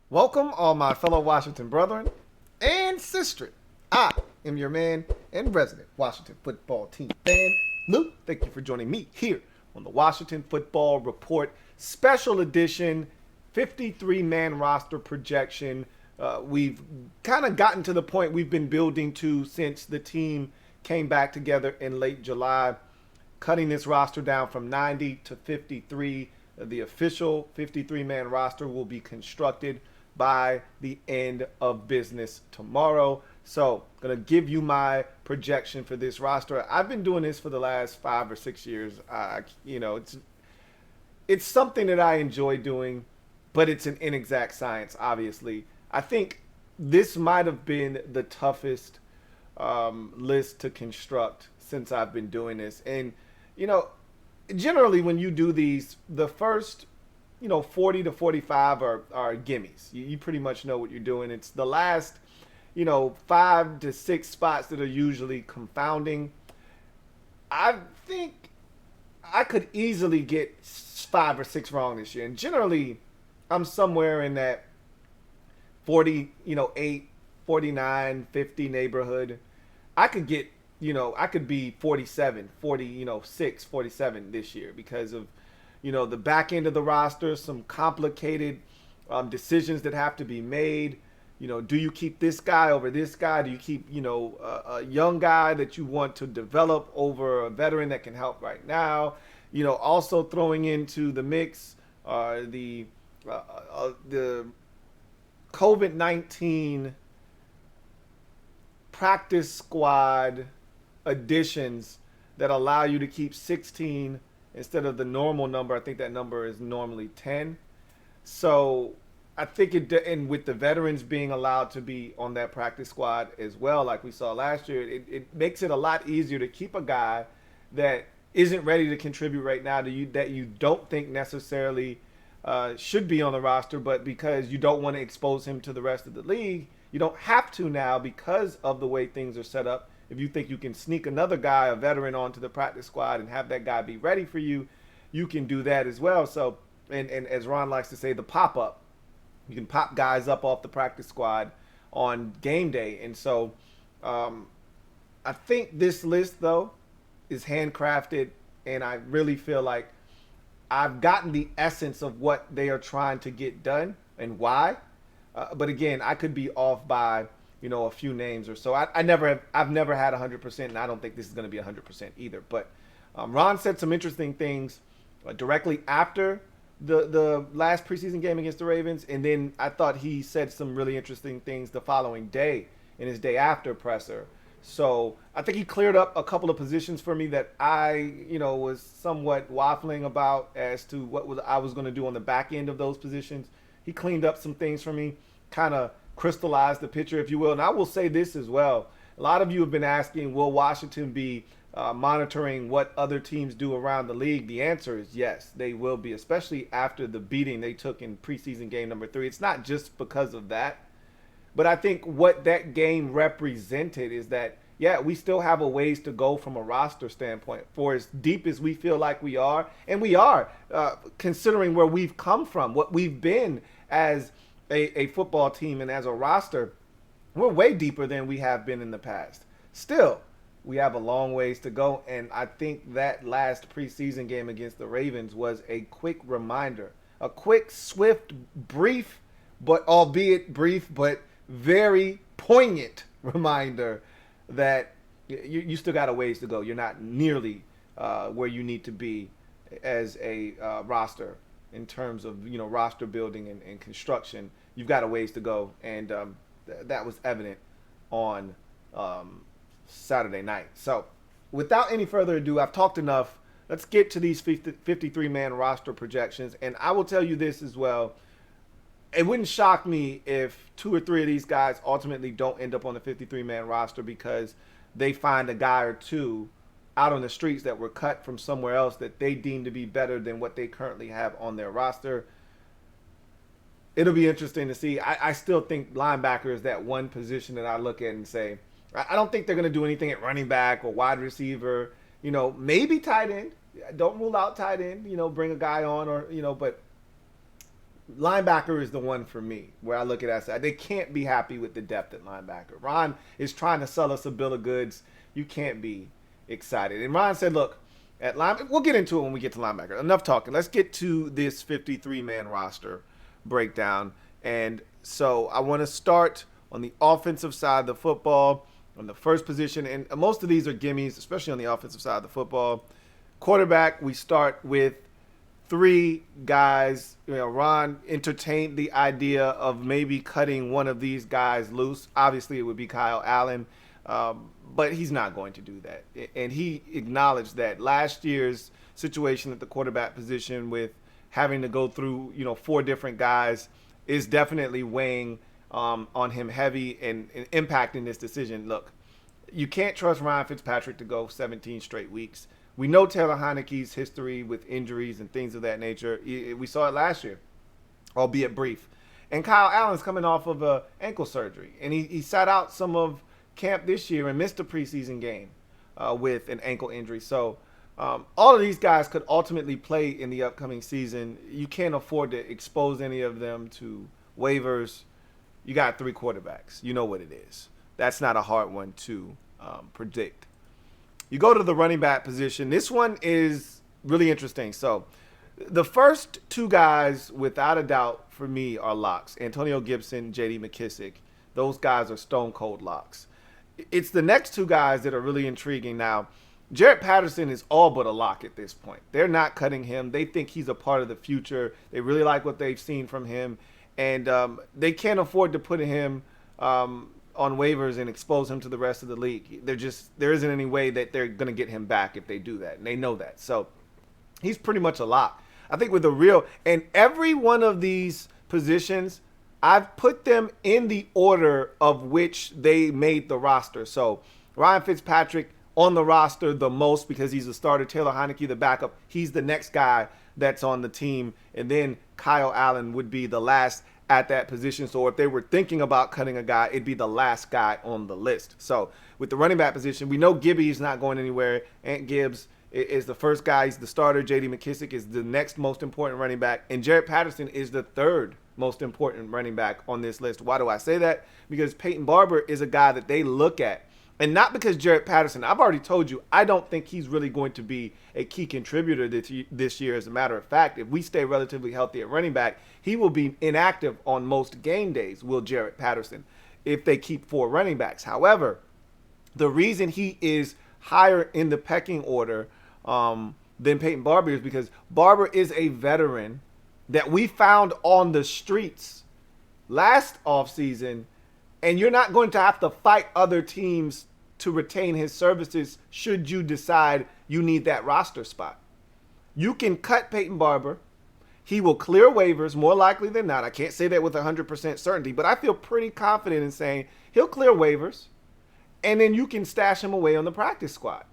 Welcome, all my fellow Washington brethren and sisters. I am your man and resident Washington football team fan, Lou. Thank you for joining me here on the Washington Football Report Special Edition 53-man roster projection. We've kind of gotten to the point we've been building to since the team came back together in late July, cutting this roster down from 90 to 53. The official 53-man roster will be constructed by the end of business tomorrow. So, gonna give you my projection for this roster. I've been doing this for the last 5 or 6 years. It's something that I enjoy doing, but it's an inexact science. Obviously, I think this might have been the toughest list to construct since I've been doing this. And generally when you do these, the first 40 to 45 are gimmies. You pretty much know what you're doing. It's the last 5 to 6 spots that are usually confounding. I think I could easily get 5 or 6 wrong this year, and generally I'm somewhere in that 48, 49, 50 neighborhood. I could get I could be 47, 46, 47 this year because of the back end of the roster, some complicated decisions that have to be made. Do you keep this guy over this guy? Do you keep, a young guy that you want to develop over a veteran that can help right now? Also throwing into the mix the COVID-19 practice squad additions that allow you to keep 16 instead of the normal number. I think that number is normally 10. So I think and with the veterans being allowed to be on that practice squad as well, like we saw last year, it makes it a lot easier to keep a guy that isn't ready to contribute right now to you, that you don't think necessarily should be on the roster, but because you don't want to expose him to the rest of the league, you don't have to now because of the way things are set up. If you think you can sneak another guy, a veteran, onto the practice squad and have that guy be ready for you, you can do that as well. So, and as Ron likes to say, the pop-up. You can pop guys up off the practice squad on game day. And so I think this list, though, is handcrafted, and I really feel like I've gotten the essence of what they are trying to get done and why. But again, I could be off by a few names or so. I've never had 100%, and I don't think this is going to be 100% either. But Ron said some interesting things directly after the last preseason game against the Ravens, and then I thought he said some really interesting things the following day in his day after presser. So I think he cleared up a couple of positions for me that I was somewhat waffling about as to what I was going to do on the back end of those positions. He cleaned up some things for me, kind of crystallized the picture, if you will. And I will say this as well. A lot of you have been asking, will Washington be monitoring what other teams do around the league? The answer is yes, they will be, especially after the beating they took in preseason game number 3. It's not just because of that, but I think what that game represented is that, yeah, we still have a ways to go from a roster standpoint. For as deep as we feel like we are, and we are, considering where we've come from, what we've been as a football team and as a roster, we're way deeper than we have been in the past. Still, we have a long ways to go, and I think that last preseason game against the Ravens was a quick reminder, a quick, swift, brief, but albeit brief, but very poignant reminder that you still got a ways to go. You're not nearly where you need to be as a roster in terms of roster building and construction. You've got a ways to go, and that was evident on Saturday night. So without any further ado, I've talked enough. Let's get to these 53-man roster projections, and I will tell you this as well. It wouldn't shock me if 2 or 3 of these guys ultimately don't end up on the 53-man roster because they find a guy or two out on the streets that were cut from somewhere else that they deem to be better than what they currently have on their roster. It'll be interesting to see. I still think linebacker is that one position that I look at and say, I don't think they're going to do anything at running back or wide receiver. Maybe tight end. Don't rule out tight end. Bring a guy on but linebacker is the one for me where I look at that. They can't be happy with the depth at linebacker. Ron is trying to sell us a bill of goods. You can't be excited. And Ron said, look, at linebacker, we'll get into it when we get to linebacker. Enough talking. Let's get to this 53-man roster breakdown. And so I want to start on the offensive side of the football, on the first position. And most of these are gimmies, especially on the offensive side of the football. Quarterback, we start with 3 guys. Ron entertained the idea of maybe cutting one of these guys loose. Obviously, it would be Kyle Allen, but he's not going to do that. And he acknowledged that last year's situation at the quarterback position with having to go through 4 different guys is definitely weighing on him heavy and impacting this decision. Look, you can't trust Ryan Fitzpatrick to go 17 straight weeks. We know Taylor Heineke's history with injuries and things of that nature. We saw it last year, albeit brief. And Kyle Allen's coming off of an ankle surgery. And he sat out some of camp this year and missed a preseason game with an ankle injury. So all of these guys could ultimately play in the upcoming season. You can't afford to expose any of them to waivers. You got 3 quarterbacks. You know what it is. That's not a hard one to predict. You go to the running back position. This one is really interesting. So the first 2 guys, without a doubt, for me, are locks. Antonio Gibson, J.D. McKissic. Those guys are stone cold locks. It's the next 2 guys that are really intriguing. Now, Jarrett Patterson is all but a lock at this point. They're not cutting him. They think he's a part of the future. They really like what they've seen from him. And they can't afford to put him on waivers and expose him to the rest of the league. There isn't any way that they're going to get him back if they do that. And they know that. So he's pretty much a lock. I think with the real, and every one of these positions, I've put them in the order of which they made the roster. So Ryan Fitzpatrick on the roster the most because he's a starter. Taylor Heineke, the backup. He's the next guy that's on the team. And then Kyle Allen would be the last at that position. So if they were thinking about cutting a guy, it'd be the last guy on the list. So with the running back position, we know Gibby's not going anywhere. Ant Gibbs is the first guy. He's the starter. J.D. McKissic is the next most important running back. And Jarrett Patterson is the third most important running back on this list. Why do I say that? Because Peyton Barber is a guy that they look at. And not because Jarrett Patterson, I've already told you, I don't think he's really going to be a key contributor this year. As a matter of fact, if we stay relatively healthy at running back, he will be inactive on most game days, will Jarrett Patterson, if they keep 4 running backs. However, the reason he is higher in the pecking order than Peyton Barber is because Barber is a veteran that we found on the streets last offseason, and you're not going to have to fight other teams to retain his services should you decide you need that roster spot. You can cut Peyton Barber. He will clear waivers more likely than not. I can't say that with 100% certainty, but I feel pretty confident in saying he'll clear waivers, and then you can stash him away on the practice squad.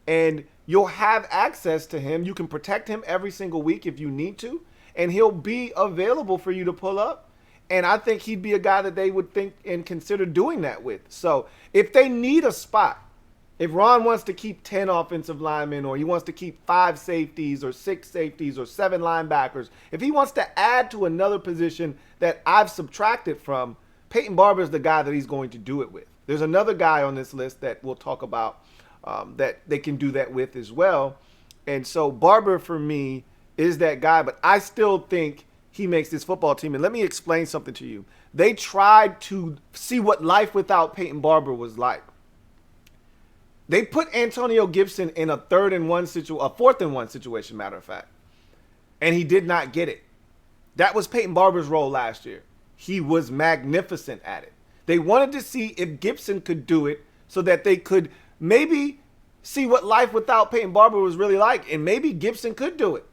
And you'll have access to him. You can protect him every single week if you need to, and he'll be available for you to pull up. And I think he'd be a guy that they would think and consider doing that with. So if they need a spot, if Ron wants to keep 10 offensive linemen, or he wants to keep 5 safeties or 6 safeties or 7 linebackers, if he wants to add to another position that I've subtracted from, Peyton Barber is the guy that he's going to do it with. There's another guy on this list that we'll talk about that they can do that with as well. And so Barber, for me, is that guy. But I still think he makes this football team. And let me explain something to you. They tried to see what life without Peyton Barber was like. They put Antonio Gibson in a 4th and 1 situation, matter of fact. And he did not get it. That was Peyton Barber's role last year. He was magnificent at it. They wanted to see if Gibson could do it so that they could maybe see what life without Peyton Barber was really like. And maybe Gibson could do it.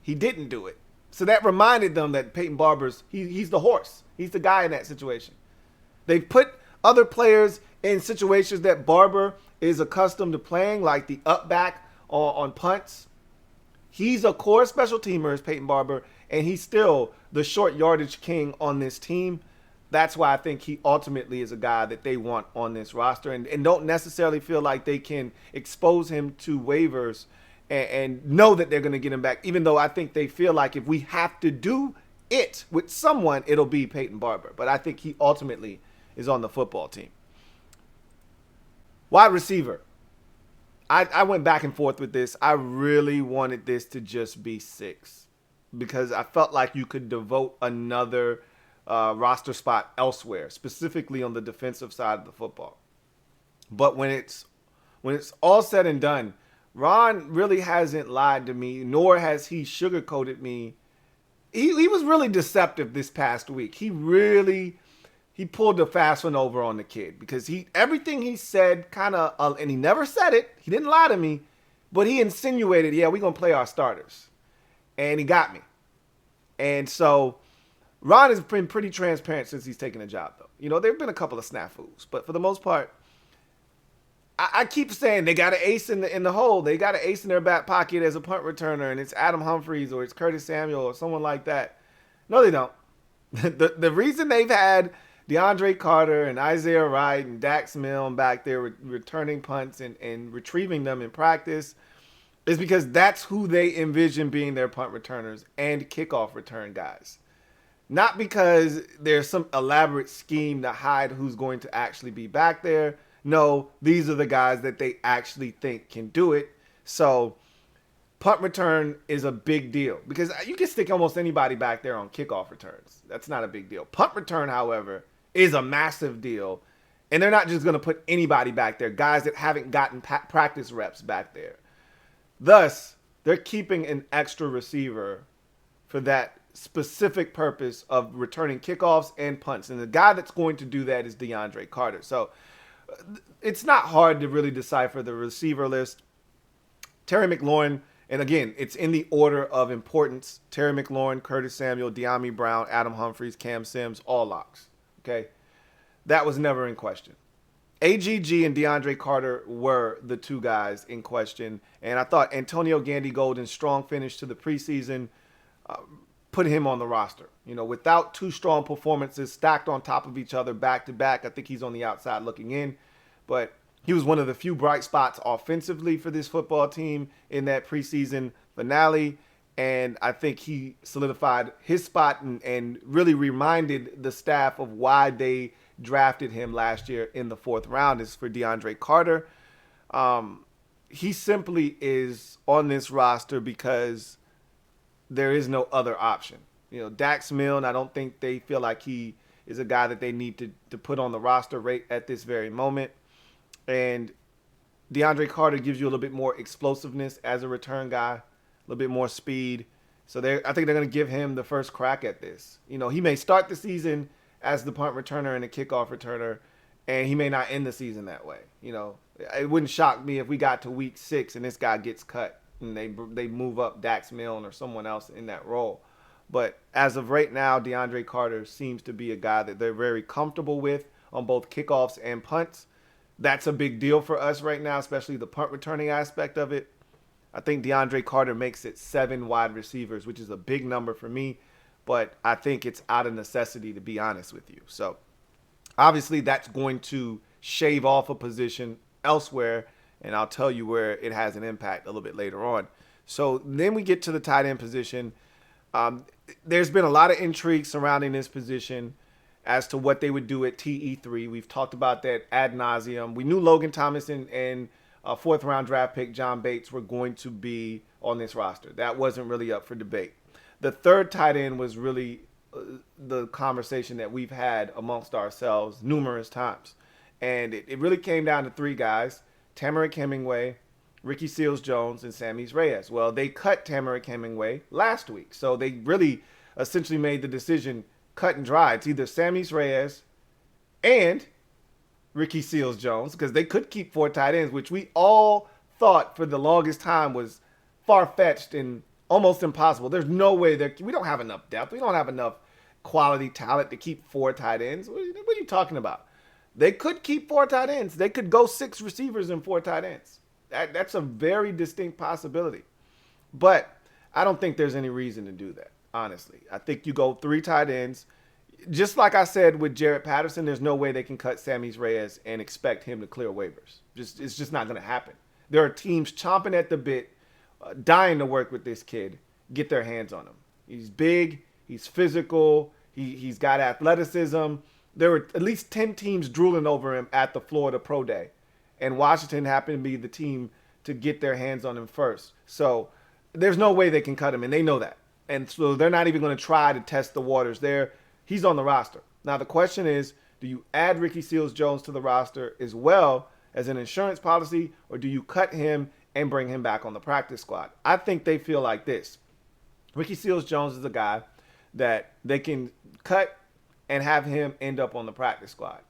He didn't do it. So that reminded them that Peyton Barber's, he's the horse. He's the guy in that situation. They put other players in situations that Barber is accustomed to playing, like the up back on punts. He's a core special teamer, is Peyton Barber, and he's still the short yardage king on this team. That's why I think he ultimately is a guy that they want on this roster, and don't necessarily feel like they can expose him to waivers and know that they're going to get him back, even though I think they feel like if we have to do with someone, it'll be Peyton Barber. But I think he ultimately is on the football team. Wide receiver. I went back and forth with this. I really wanted this to just be 6 because I felt like you could devote another roster spot elsewhere, specifically on the defensive side of the football. But when it's all said and done, Ron really hasn't lied to me, nor has he sugarcoated me. He was really deceptive this past week. He pulled the fast one over on the kid because everything he said kind of, and he never said it. He didn't lie to me, but he insinuated, yeah, we're going to play our starters. And he got me. And so Ron has been pretty transparent since he's taken the job, though. You know, there have been a couple of snafus, but for the most part, I keep saying they got an ace in the hole. They got an ace in their back pocket as a punt returner, and it's Adam Humphries or it's Curtis Samuel or someone like that. No, they don't. The reason they've had DeAndre Carter and Isaiah Wright and Dax Milne back there returning punts and retrieving them in practice is because that's who they envision being their punt returners and kickoff return guys. Not because there's some elaborate scheme to hide who's going to actually be back there. No, these are the guys that they actually think can do it. So punt return is a big deal because you can stick almost anybody back there on kickoff returns. That's not a big deal. Punt return, however, is a massive deal. And they're not just going to put anybody back there, guys that haven't gotten practice reps back there. Thus, they're keeping an extra receiver for that specific purpose of returning kickoffs and punts. And the guy that's going to do that is DeAndre Carter. So it's not hard to really decipher the receiver list. Terry McLaurin, and again, it's in the order of importance. Terry McLaurin, Curtis Samuel, De'Ami Brown, Adam Humphries, Cam Sims, all locks. Okay? That was never in question. AGG and DeAndre Carter were the two guys in question. And I thought Antonio Gandy-Golden's strong finish to the preseason put him on the roster. You know, without two strong performances stacked on top of each other back to back, I think he's on the outside looking in. But he was one of the few bright spots offensively for this football team in that preseason finale. And I think he solidified his spot and really reminded the staff of why they drafted him last year in the 4th round is for DeAndre Carter. He simply is on this roster because there is no other option. You know, Dax Milne, I don't think they feel like he is a guy that they need to put on the roster right at this very moment. And DeAndre Carter gives you a little bit more explosiveness as a return guy, a little bit more speed. So I think they're going to give him the first crack at this. You know, he may start the season as the punt returner and a kickoff returner, and he may not end the season that way. You know, it wouldn't shock me if we got to week 6 and this guy gets cut and they move up Dax Milne or someone else in that role. But as of right now, DeAndre Carter seems to be a guy that they're very comfortable with on both kickoffs and punts. That's a big deal for us right now, especially the punt returning aspect of it. I think DeAndre Carter makes it 7 wide receivers, which is a big number for me, but I think it's out of necessity, to be honest with you. So obviously that's going to shave off a position elsewhere, and I'll tell you where it has an impact a little bit later on. So then we get to the tight end position. There's been a lot of intrigue surrounding this position as to what they would do at TE3. We've talked about that ad nauseum. We knew Logan Thomas and 4th round draft pick John Bates were going to be on this roster. That wasn't really up for debate. The 3rd tight end was really the conversation that we've had amongst ourselves numerous times. And it really came down to 3 guys, Tamarick Hemingway, Ricky Seals-Jones, and Sammis Reyes. Well, they cut Tamarick Hemingway last week. So they really essentially made the decision cut and dry. It's either Sammis Reyes and Ricky Seals-Jones, because they could keep 4 tight ends, which we all thought for the longest time was far-fetched and almost impossible. There's no way we don't have enough depth. We don't have enough quality talent to keep 4 tight ends. What are you talking about? They could keep 4 tight ends. They could go 6 receivers and 4 tight ends. That's a very distinct possibility. But I don't think there's any reason to do that, honestly. I think you go 3 tight ends. Just like I said with Jaret Patterson, there's no way they can cut Sammis Reyes and expect him to clear waivers. It's just not going to happen. There are teams chomping at the bit, dying to work with this kid, get their hands on him. He's big. He's physical. He's got athleticism. There were at least 10 teams drooling over him at the Florida Pro Day. And Washington happened to be the team to get their hands on him first. So there's no way they can cut him, and they know that. And so they're not even going to try to test the waters there. He's on the roster. Now the question is, do you add Ricky Seals-Jones to the roster as well as an insurance policy, or do you cut him and bring him back on the practice squad? I think they feel like this. Ricky Seals-Jones is a guy that they can cut and have him end up on the practice squad.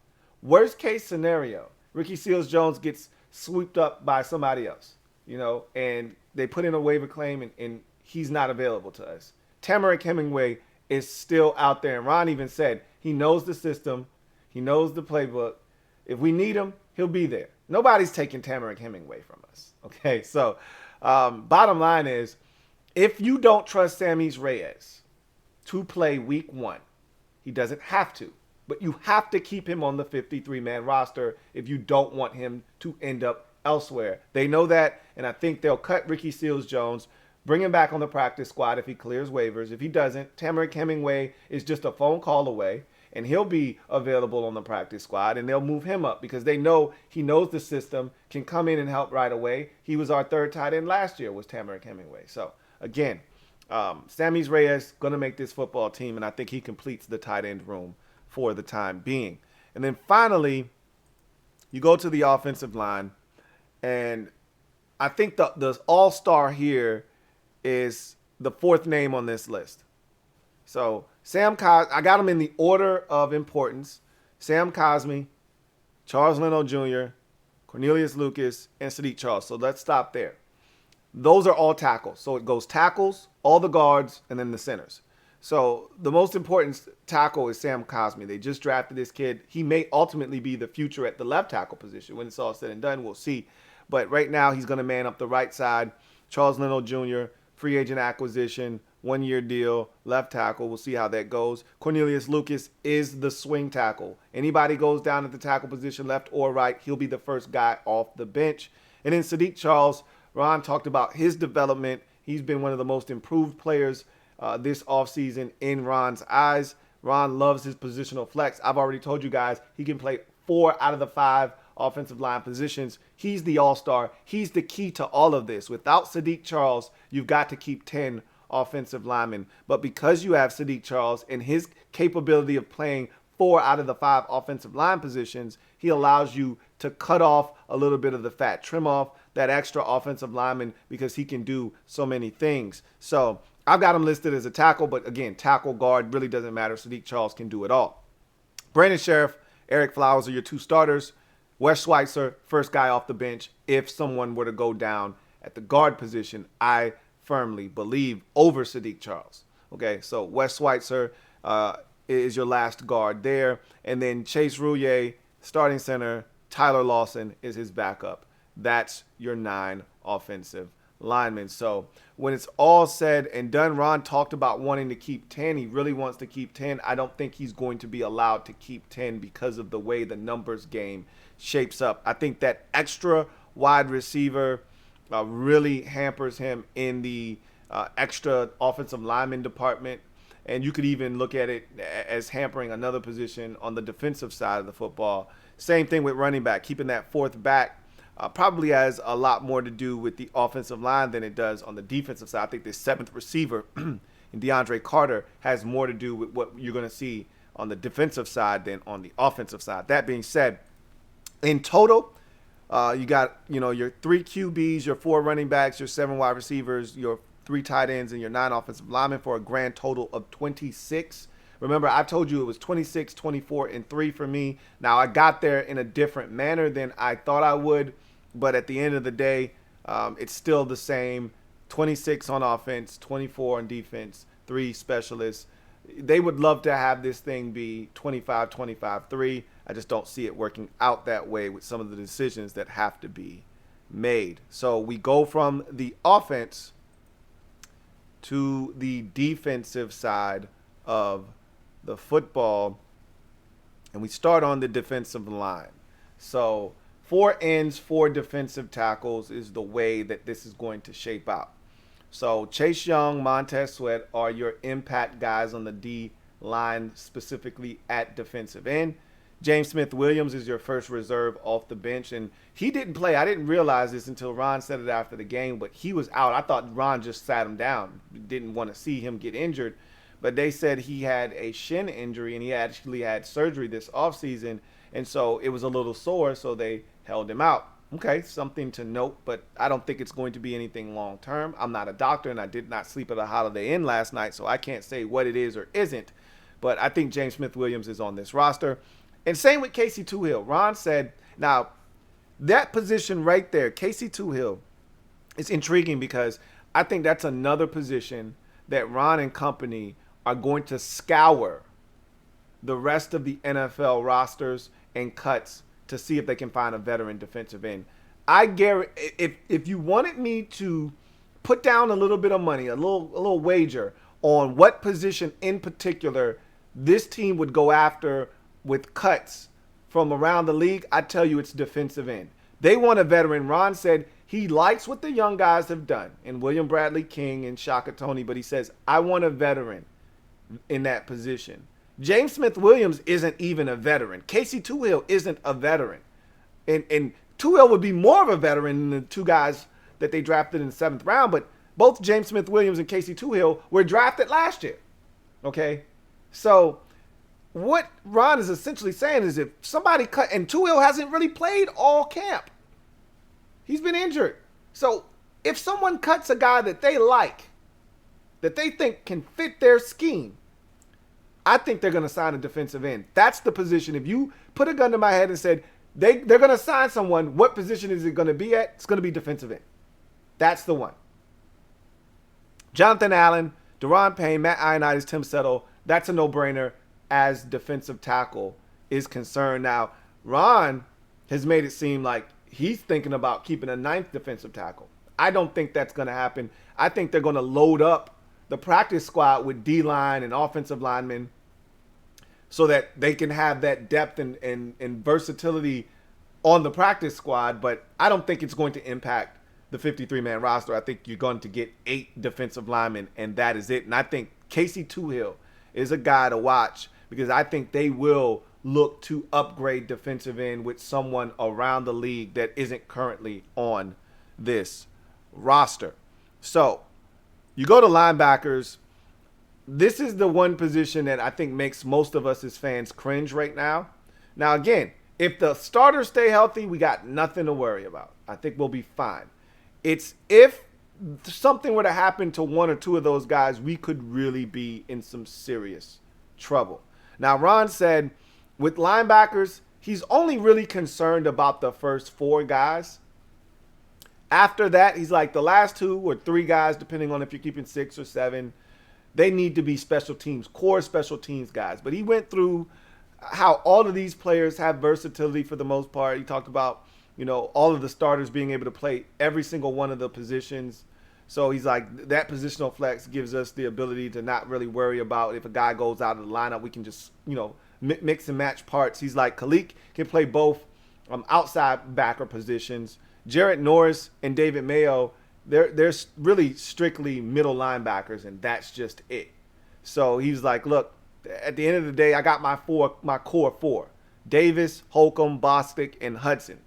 Worst case scenario, Ricky Seals-Jones gets swooped up by somebody else, and they put in a waiver claim and he's not available to us. Tamarick Hemingway is still out there, and Ron even said he knows the system, he knows the playbook. If we need him, he'll be there. Nobody's taking Tamarick Hemingway from us. Okay, so bottom line is, if you don't trust Sammis Reyes to play week 1, he doesn't have to, but you have to keep him on the 53-man roster if you don't want him to end up elsewhere. They know that, and I think they'll cut Ricky Seals-Jones, bring him back on the practice squad if he clears waivers. If he doesn't, Tamarick Hemingway is just a phone call away, and he'll be available on the practice squad, and they'll move him up because they know he knows the system, can come in and help right away. He was our third tight end last year, was Tamarick Hemingway. So, again, Sammis Reyes going to make this football team, and I think he completes the tight end room for the time being. And then finally, you go to the offensive line, and I think the all-star here is the fourth name on this list. So I got them in the order of importance: Sam Cosmi, Charles Leno Jr., Cornelius Lucas, and Sadiq Charles. So let's stop there. Those are all tackles. So it goes tackles, all the guards, and then the centers. So the most important tackle is Sam Cosmi. They just drafted this kid. He may ultimately be the future at the left tackle position. When it's all said and done, we'll see. But right now, he's going to man up the right side. Charles Leno Jr., free agent acquisition, 1-year deal, left tackle. We'll see how that goes. Cornelius Lucas is the swing tackle. Anybody goes down at the tackle position, left or right, he'll be the first guy off the bench. And then Sadiq Charles, Ron talked about his development. He's been one of the most improved players this offseason in Ron's eyes. Ron loves his positional flex. I've already told you guys he can play 4 out of the 5 offensive line positions. He's the all-star. He's the key to all of this. Without Sadiq Charles, you've got to keep 10 offensive linemen. But because you have Sadiq Charles and his capability of playing 4 out of the 5 offensive line positions, he allows you to cut off a little bit of the fat, trim off that extra offensive lineman because he can do so many things. So I've got him listed as a tackle, but again, tackle, guard, really doesn't matter. Sadiq Charles can do it all. Brandon Sheriff, Eric Flowers are your 2 starters. Wes Schweitzer, first guy off the bench. If someone were to go down at the guard position, I firmly believe over Sadiq Charles. Okay, so Wes Schweitzer is your last guard there. And then Chase Roullier, starting center. Tyler Lawson is his backup. That's your 9 offensive linemen. So when it's all said and done, Ron talked about wanting to keep 10. He really wants to keep 10. I don't think he's going to be allowed to keep 10 because of the way the numbers game shapes up. I think that extra wide receiver really hampers him in the extra offensive lineman department. And you could even look at it as hampering another position on the defensive side of the football. Same thing with running back. Keeping that 4th back probably has a lot more to do with the offensive line than it does on the defensive side. I think the 7th receiver in DeAndre Carter has more to do with what you're going to see on the defensive side than on the offensive side. That being said, in total, you got your 3 QBs, your 4 running backs, your 7 wide receivers, your 3 tight ends, and your 9 offensive linemen for a grand total of 26. Remember, I told you it was 26, 24, and 3 for me. Now, I got there in a different manner than I thought I would, but at the end of the day, it's still the same. 26 on offense, 24 on defense, 3 specialists. They would love to have this thing be 25, 25, 3. I just don't see it working out that way with some of the decisions that have to be made. So we go from the offense to the defensive side of the football, and we start on the defensive line. So 4 ends, 4 defensive tackles is the way that this is going to shape out. So Chase Young, Montez Sweat are your impact guys on the D line, specifically at defensive end. James Smith-Williams is your first reserve off the bench, and he didn't play. I didn't realize this until Ron said it after the game, but he was out. I thought Ron just sat him down, didn't want to see him get injured, but they said he had a shin injury, and he actually had surgery this offseason, and so it was a little sore, so they held him out. Okay, something to note, but I don't think it's going to be anything long term. I'm not a doctor, and I did not sleep at a Holiday Inn last night, so I can't say what it is or isn't. But I think James Smith-Williams is on this roster. And same with Casey Toohill. Ron said, now, that position right there, Casey Toohill, is intriguing because I think that's another position that Ron and company are going to scour the rest of the NFL rosters and cuts to see if they can find a veteran defensive end. I guarantee if you wanted me to put down a little bit of money, a little wager on what position in particular this team would go after with cuts from around the league, I tell you it's defensive end. They want a veteran. Ron said he likes what the young guys have done, and William Bradley King and Shaka Toney, but he says, I want a veteran in that position. James Smith-Williams isn't even a veteran. Casey Toohill isn't a veteran. And Toohill would be more of a veteran than the two guys that they drafted in the 7th round, but both James Smith-Williams and Casey Toohill were drafted last year. Okay? So what Ron is essentially saying is if somebody cut, and Toohill hasn't really played all camp. He's been injured. So if someone cuts a guy that they like, that they think can fit their scheme, I think they're going to sign a defensive end. That's the position. If you put a gun to my head and said they're going to sign someone, what position is it going to be at? It's going to be defensive end. That's the one. Jonathan Allen, Daron Payne, Matt Ioannidis, Tim Settle, that's a no-brainer as defensive tackle is concerned. Now, Ron has made it seem like he's thinking about keeping a 9th defensive tackle. I don't think that's going to happen. I think they're going to load up the practice squad with D-line and offensive linemen so that they can have that depth and versatility on the practice squad, but I don't think it's going to impact the 53-man roster. I think you're going to get 8 defensive linemen, and that is it. And I think Casey Toohill is a guy to watch because I think they will look to upgrade defensive end with someone around the league that isn't currently on this roster. So you go to linebackers. This is the one position that I think makes most of us as fans cringe right now. Now, again, if the starters stay healthy, we got nothing to worry about. I think we'll be fine. It's if something were to happen to one or two of those guys, we could really be in some serious trouble. Now, Ron said with linebackers, he's only really concerned about the first 4 guys. After that, he's like the last 2 or 3 guys, depending on if you're keeping 6 or 7, they need to be special teams, core special teams guys. But he went through how all of these players have versatility for the most part. He talked about, all of the starters being able to play every single one of the positions. So he's like, that positional flex gives us the ability to not really worry about if a guy goes out of the lineup, we can just, mix and match parts. He's like, Khalil can play both outside backer positions. Jarrett Norris and David Mayo, they're really strictly middle linebackers, and that's just it. So he's like, look, at the end of the day, I got my core 4. Davis, Holcomb, Bostic, and Hudson.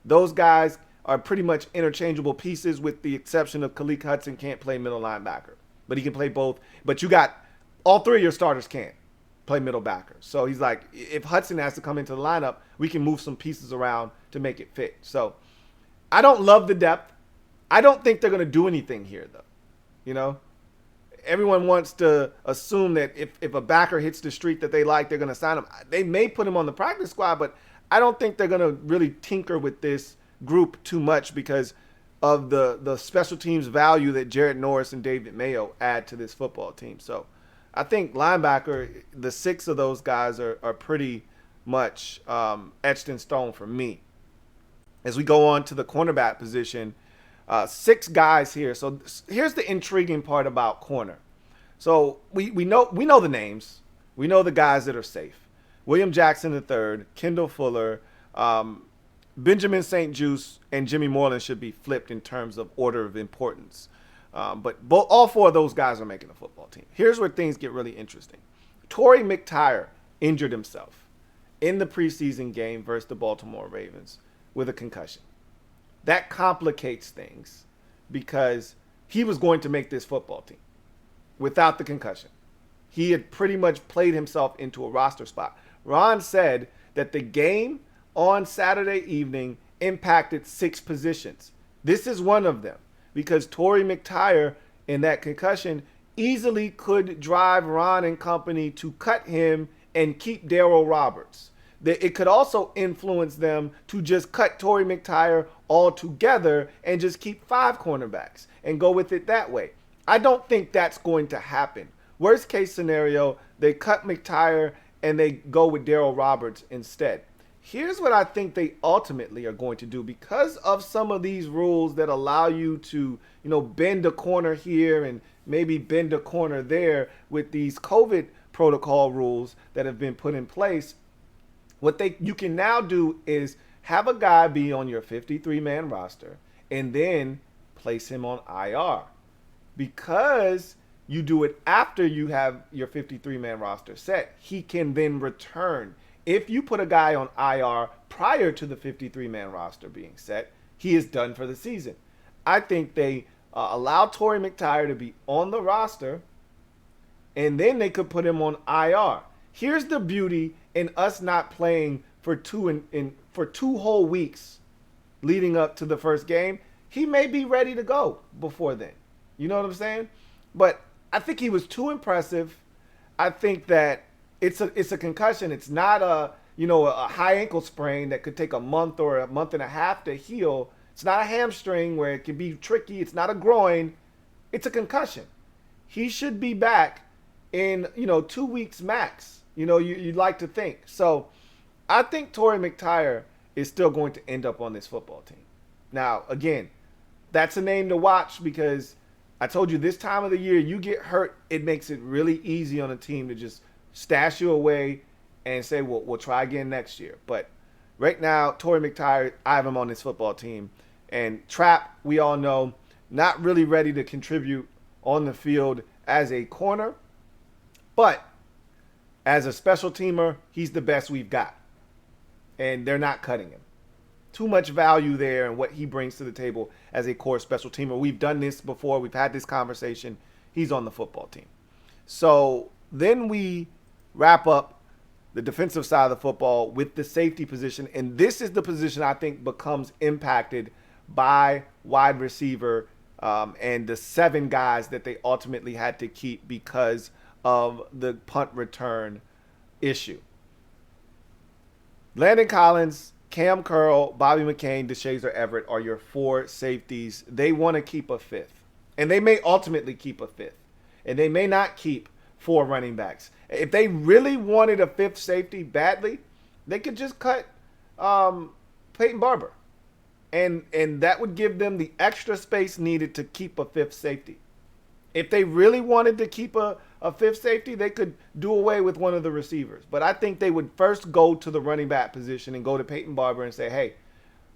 Those guys are pretty much interchangeable pieces with the exception of Khalil Hudson can't play middle linebacker. But he can play both. But you got all 3 of your starters can't play middle backer. So he's like, if Hudson has to come into the lineup, we can move some pieces around to make it fit. So I don't love the depth. I don't think they're going to do anything here, though. Everyone wants to assume that if a backer hits the street that they like, they're going to sign him. They may put him on the practice squad, but I don't think they're going to really tinker with this group too much because of the special teams value that Jarrett Norris and David Mayo add to this football team. So I think linebacker, the 6 of those guys are pretty much etched in stone for me. As we go on to the cornerback position, 6 guys here. So here's the intriguing part about corner. So we know the names. We know the guys that are safe. William Jackson III, Kendall Fuller, Benjamin St. Juste, and Jimmy Moreland should be flipped in terms of order of importance. But all four of those guys are making the football team. Here's where things get really interesting. Torrey McTyer injured himself in the preseason game versus the Baltimore Ravens with a concussion. That complicates things because he was going to make this football team without the concussion. He had pretty much played himself into a roster spot. Ron said that the game on Saturday evening impacted 6 positions. This is one of them because Torrey McTyer in that concussion easily could drive Ron and company to cut him and keep Darryl Roberts. It could also influence them to just cut Torrey McTyer altogether and just keep 5 cornerbacks and go with it that way. I don't think that's going to happen. Worst case scenario, they cut McTyer and they go with Darryl Roberts instead. Here's what I think they ultimately are going to do because of some of these rules that allow you to, bend a corner here and maybe bend a corner there with these COVID protocol rules that have been put in place. What you can now do is have a guy be on your 53-man roster and then place him on IR. Because you do it after you have your 53-man roster set, he can then return. If you put a guy on IR prior to the 53-man roster being set, he is done for the season. I think they allow Torrey McTyer to be on the roster, and then they could put him on IR. Here's the beauty in us not playing for two whole weeks leading up to the first game. He may be ready to go before then. You know what I'm saying? But I think he was too impressive. I think that it's a concussion. It's not a high ankle sprain that could take a month or a month and a half to heal. It's not a hamstring where it can be tricky. It's not a groin. It's a concussion. He should be back in 2 weeks max. You'd like to think. So I think Torrey McTyer is still going to end up on this football team. Now, again, that's a name to watch because I told you this time of the year, you get hurt, it makes it really easy on a team to just stash you away and say, well, we'll try again next year. But right now, Torrey McTyer, I have him on this football team. And Trap, we all know, not really ready to contribute on the field as a corner. But as a special teamer, he's the best we've got. And they're not cutting him. Too much value there and what he brings to the table as a core special teamer. We've done this before. We've had this conversation. He's on the football team. So then we wrap up the defensive side of the football with the safety position. And this is the position I think becomes impacted by wide receiver and the 7 guys that they ultimately had to keep because of the punt return issue. Landon Collins, Cam Curl, Bobby McCain, DeShazer Everett are your 4 safeties. They want to keep a 5th. And they may ultimately keep a 5th. And they may not keep 4 running backs. If they really wanted a 5th safety badly, they could just cut Peyton Barber. And that would give them the extra space needed to keep a 5th safety. If they really wanted to keep a 5th safety, they could do away with one of the receivers. But I think they would first go to the running back position and go to Peyton Barber and say, hey,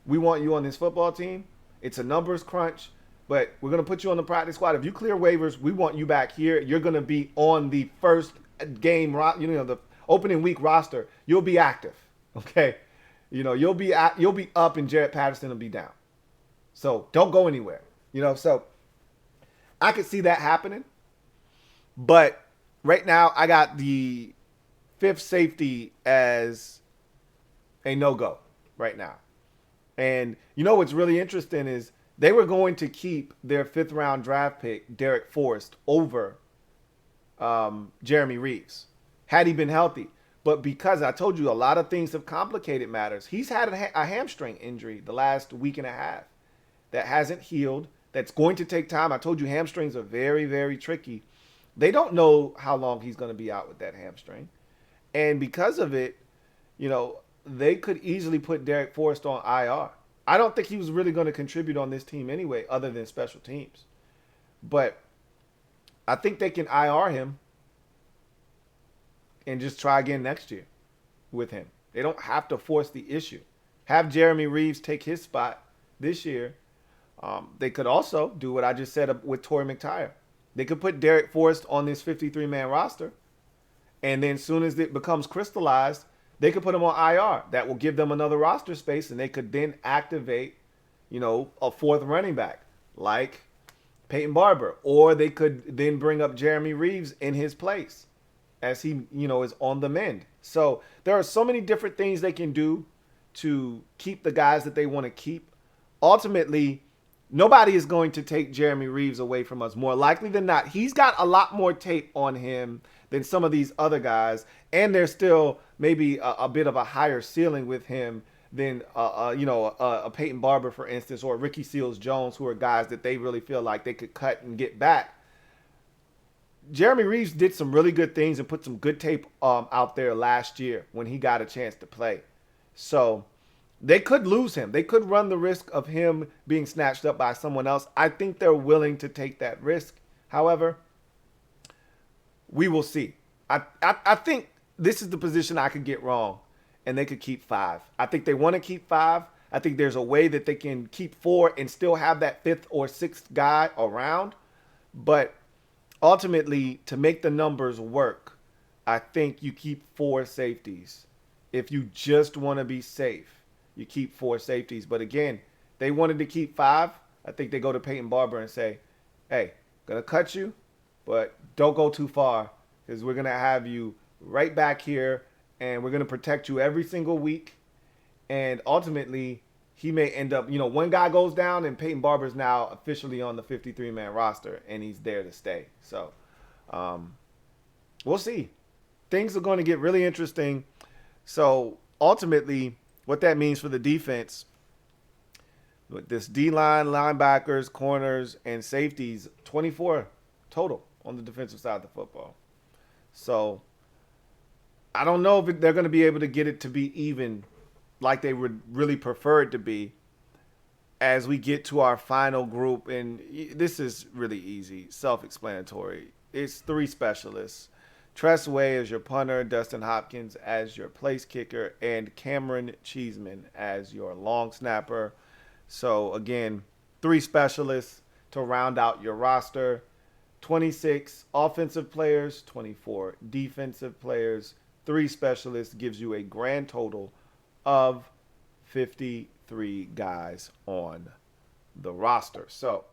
we want you on this football team. It's a numbers crunch, but we're going to put you on the practice squad. If you clear waivers, we want you back here. You're going to be on the first game, the opening week roster. You'll be active, okay? You'll be up and Jarrett Patterson will be down. So don't go anywhere, So I could see that happening. But right now, I got the 5th safety as a no-go right now. And what's really interesting is they were going to keep their 5th-round draft pick, Derek Forrest, over Jeremy Reeves, had he been healthy. But because I told you a lot of things have complicated matters, he's had a hamstring injury the last week and a half that hasn't healed, that's going to take time. I told you hamstrings are very, very tricky. They don't know how long he's going to be out with that hamstring. And because of it, they could easily put Derek Forrest on IR. I don't think he was really going to contribute on this team anyway, other than special teams. But I think they can IR him and just try again next year with him. They don't have to force the issue. Have Jeremy Reeves take his spot this year. They could also do what I just said with Torrey McTyer. They could put Derek Forrest on this 53-man roster, and then as soon as it becomes crystallized, they could put him on IR. That will give them another roster space, and they could then activate, a fourth running back like Peyton Barber, or they could then bring up Jeremy Reeves in his place as he, is on the mend. So there are so many different things they can do to keep the guys that they want to keep. Ultimately, nobody is going to take Jeremy Reeves away from us. More likely than not, he's got a lot more tape on him than some of these other guys, and there's still maybe a bit of a higher ceiling with him than a Peyton Barber, for instance, or Ricky Seals-Jones, who are guys that they really feel like they could cut and get back. Jeremy Reeves did some really good things and put some good tape out there last year when he got a chance to play. So they could lose him. They could run the risk of him being snatched up by someone else. I think they're willing to take that risk. However, we will see. I think this is the position I could get wrong, and they could keep 5. I think they want to keep 5. I think there's a way that they can keep 4 and still have that 5th or 6th guy around. But ultimately, to make the numbers work, I think you keep 4 safeties. If you just want to be safe, you keep 4 safeties. But again, they wanted to keep 5. I think they go to Peyton Barber and say, hey, going to cut you, but don't go too far because we're going to have you right back here and we're going to protect you every single week. And ultimately, he may end up, one guy goes down and Peyton Barber's now officially on the 53-man roster and he's there to stay. So we'll see. Things are going to get really interesting. So ultimately, what that means for the defense, with this D-line, linebackers, corners, and safeties, 24 total on the defensive side of the football. So I don't know if they're going to be able to get it to be even like they would really prefer it to be as we get to our final group. And this is really easy, self-explanatory. It's 3 specialists. Tress Way as your punter, Dustin Hopkins as your place kicker, and Cameron Cheeseman as your long snapper. So again, 3 specialists to round out your roster. 26 offensive players, 24 defensive players, 3 specialists gives you a grand total of 53 guys on the roster. So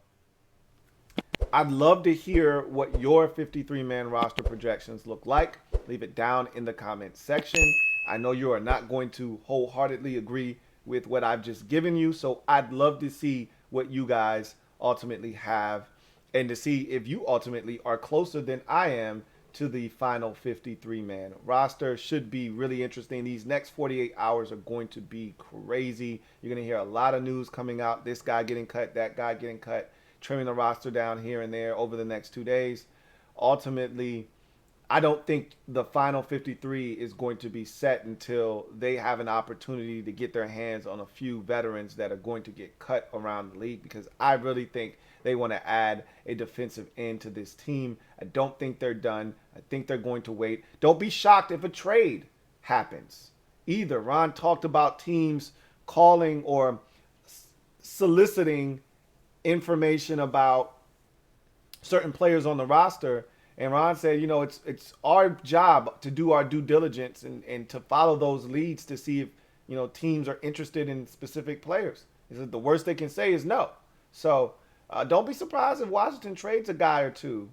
I'd love to hear what your 53-man roster projections look like. Leave it down in the comments section. I know you are not going to wholeheartedly agree with what I've just given you, so I'd love to see what you guys ultimately have and to see if you ultimately are closer than I am to the final 53-man roster. Should be really interesting. These next 48 hours are going to be crazy. You're going to hear a lot of news coming out. This guy getting cut, that guy getting cut, trimming the roster down here and there over the next 2 days. Ultimately, I don't think the final 53 is going to be set until they have an opportunity to get their hands on a few veterans that are going to get cut around the league, because I really think they want to add a defensive end to this team. I don't think they're done. I think they're going to wait. Don't be shocked if a trade happens either. Ron talked about teams calling or soliciting information about certain players on the roster. And Ron said, it's our job to do our due diligence and to follow those leads to see if, teams are interested in specific players. He said the worst they can say is no. So don't be surprised if Washington trades a guy or two,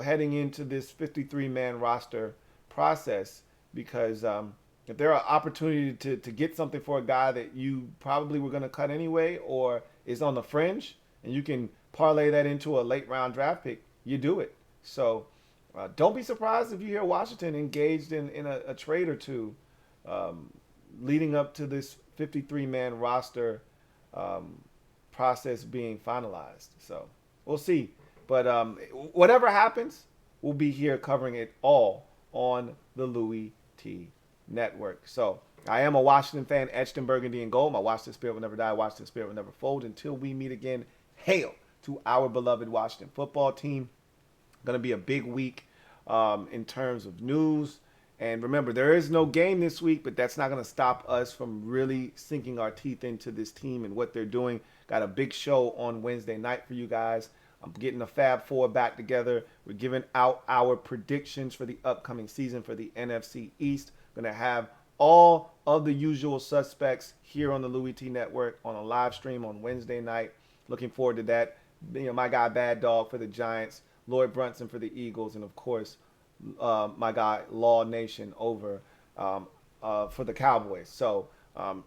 heading into this 53-man roster process, because if there are opportunity to get something for a guy that you probably were going to cut anyway or is on the fringe, and you can parlay that into a late-round draft pick, you do it. So don't be surprised if you hear Washington engaged in a trade or two leading up to this 53-man roster process being finalized. So we'll see. But whatever happens, we'll be here covering it all on the Louie T Network. So I am a Washington fan, etched in burgundy and gold. My Washington spirit will never die. Washington spirit will never fold. Until we meet again, hail to our beloved Washington football team. Going to be a big week in terms of news And remember, there is no game this week, but that's not going to stop us from really sinking our teeth into this team and what they're doing. Got a big show on Wednesday night for you guys. I'm getting the Fab Four back together. We're giving out our predictions for the upcoming season for the NFC East. Going to have all of the usual suspects here on the Louie T Network on a live stream on Wednesday night. Looking forward to that. You know, my guy Bad Dog for the Giants, Lloyd Brunson for the Eagles, and of course, my guy Law Nation over for the Cowboys. So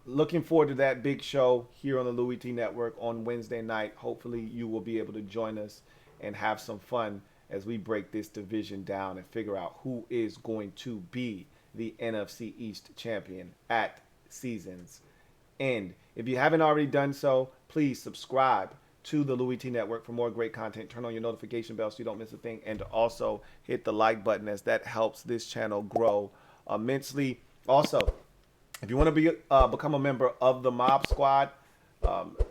looking forward to that big show here on the Louie T Network on Wednesday night. Hopefully you will be able to join us and have some fun as we break this division down and figure out who is going to be the NFC East champion at season's end. If you haven't already done so, please subscribe to the Louie T Network for more great content. Turn on your notification bell so you don't miss a thing, and to also hit the like button, as that helps this channel grow immensely. Also, if you want to become a member of the Mob Squad,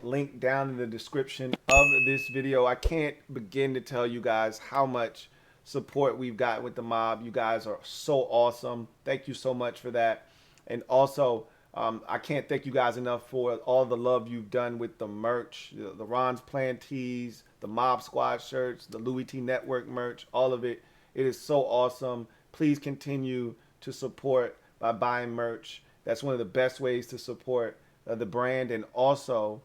link down in the description of this video. I can't begin to tell you guys how much support we've got with the mob. You guys are so awesome. Thank you so much for that. And also, I can't thank you guys enough for all the love you've done with the merch, the Ron's Plan tees, the Mob Squad shirts, the Louie T Network merch, all of it. It is so awesome. Please continue to support by buying merch. That's one of the best ways to support the brand. And also,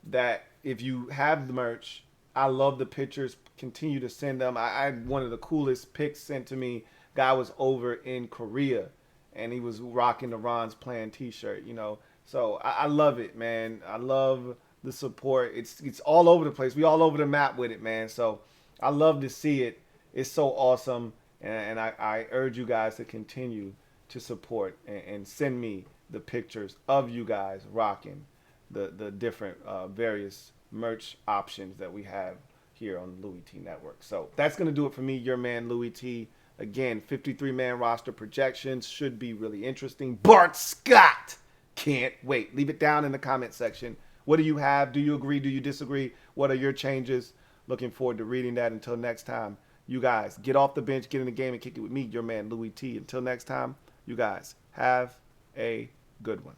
that if you have the merch, I love the pictures. Continue to send them. I had one of the coolest pics sent to me. Guy was over in Korea, and he was rocking the Ron's Plan t-shirt, you know. So I love it, man. I love the support. It's all over the place. We all over the map with it, man. So I love to see it. It's so awesome. And I urge you guys to continue to support and send me the pictures of you guys rocking the different various merch options that we have here on Louie T Network. So that's going to do it for me, your man Louie T. Again, 53-man roster projections should be really interesting. Bart Scott! Can't wait. Leave it down in the comment section. What do you have? Do you agree? Do you disagree? What are your changes? Looking forward to reading that. Until next time, you guys, get off the bench, get in the game, and kick it with me, your man Louie T. Until next time, you guys, have a good one.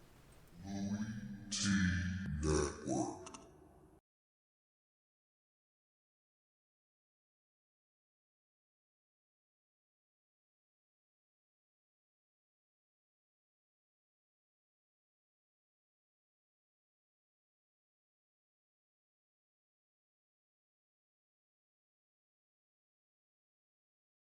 LouieTeeNetwork.